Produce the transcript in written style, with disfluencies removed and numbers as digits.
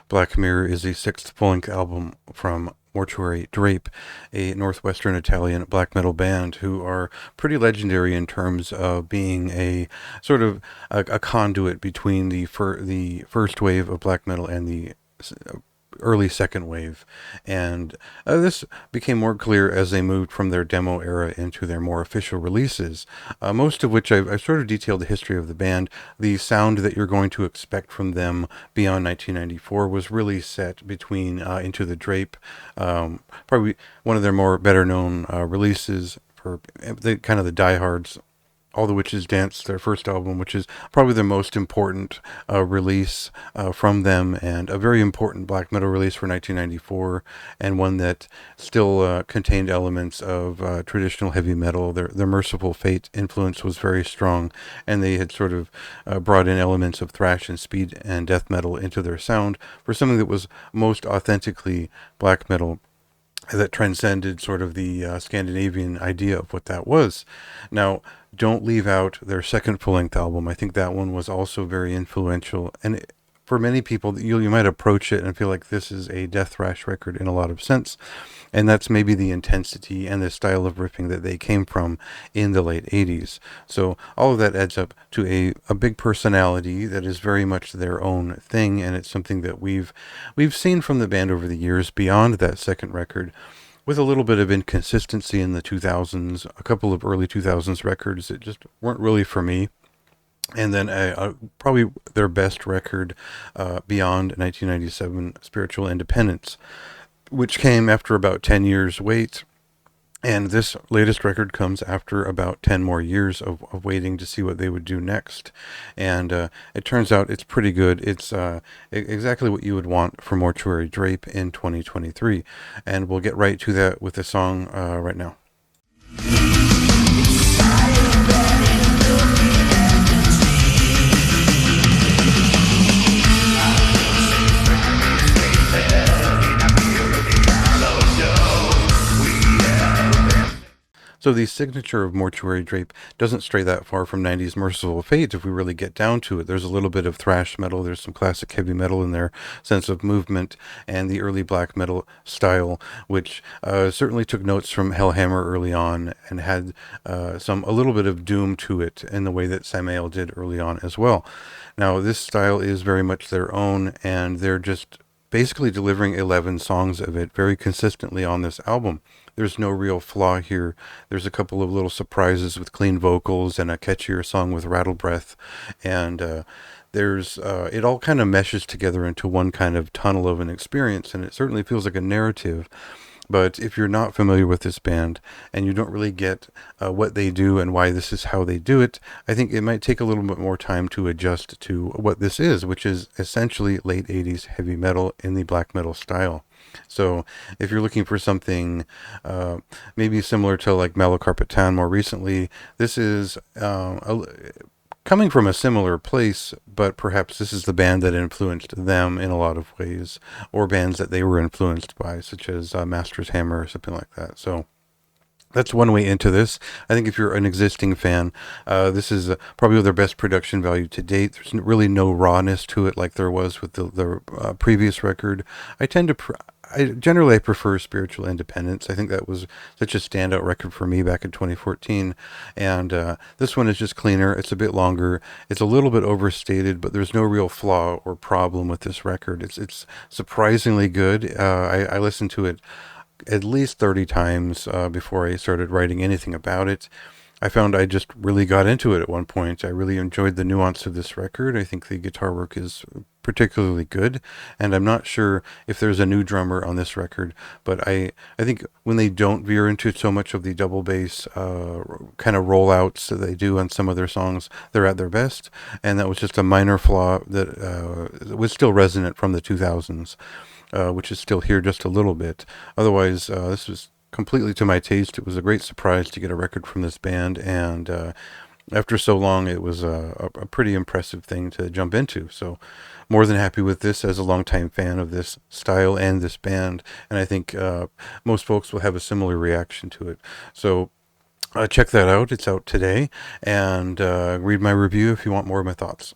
Black Mirror is the sixth full-length album from Mortuary Drape, a northwestern Italian black metal band who are pretty legendary in terms of being a sort of a conduit between the first wave of black metal and the early second wave. And this became more clear as they moved from their demo era into their more official releases, most of which I've sort of detailed the history of the band. The sound that you're going to expect from them beyond 1994 was really set between Into the Drape, probably one of their more better known releases for the kind of the diehards. All the Witches Dance, their first album, which is probably their most important release from them, and a very important black metal release for 1994, and one that still contained elements of traditional heavy metal. Their Merciful Fate influence was very strong, and they had sort of brought in elements of thrash and speed and death metal into their sound for something that was most authentically black metal, that transcended sort of the Scandinavian idea of what that was. Now, don't leave out their second full-length album. I think that one was also very influential, and for many people, you might approach it and feel like this is a death thrash record in a lot of sense, and that's maybe the intensity and the style of riffing that they came from in the late 80s. So all of that adds up to a big personality that is very much their own thing, and it's something that we've seen from the band over the years beyond that second record, with a little bit of inconsistency in the 2000s, a couple of early 2000s records that just weren't really for me. And then probably their best record beyond 1997, Spiritual Independence, which came after about 10 years wait. And this latest record comes after about 10 more years of waiting to see what they would do next. And it turns out it's pretty good. It's exactly what you would want for Mortuary Drape in 2023. And we'll get right to that with the song right now. So the signature of Mortuary Drape doesn't stray that far from 90s Merciful Fate if we really get down to it. There's a little bit of thrash metal, there's some classic heavy metal in their sense of movement, and the early black metal style, which certainly took notes from Hellhammer early on and had a little bit of doom to it in the way that Samael did early on as well. Now, this style is very much their own, and they're just basically delivering 11 songs of it very consistently on this album. There's no real flaw here. There's a couple of little surprises with clean vocals and a catchier song with Rattle Breath, and there's it all kind of meshes together into one kind of tunnel of an experience, and it certainly feels like a narrative. But if you're not familiar with this band and you don't really get what they do and why this is how they do it, I think it might take a little bit more time to adjust to what this is, which is essentially late 80s heavy metal in the black metal style. So if you're looking for something maybe similar to like Malacarpatan more recently, this is coming from a similar place, but perhaps this is the band that influenced them in a lot of ways, or bands that they were influenced by, such as Master's Hammer or something like that. So that's one way into this. I think if you're an existing fan, this is probably their best production value to date. There's really no rawness to it like there was with the previous record. I generally prefer Spiritual Independence. I think that was such a standout record for me back in 2014. And this one is just cleaner. It's a bit longer. It's a little bit overstated, but there's no real flaw or problem with this record. It's surprisingly good. I listened to it at least 30 times before I started writing anything about it. I found I just really got into it at one point. I really enjoyed the nuance of this record. I think the guitar work is particularly good, and I'm not sure if there's a new drummer on this record, but I think when they don't veer into so much of the double bass kind of rollouts that they do on some of their songs, they're at their best, and that was just a minor flaw that was still resonant from the 2000s, which is still here just a little bit. Otherwise, this was completely to my taste. It was a great surprise to get a record from this band, and after so long, it was a pretty impressive thing to jump into. So more than happy with this as a longtime fan of this style and this band, and I think most folks will have a similar reaction to it. So check that out. It's out today, and read my review if you want more of my thoughts.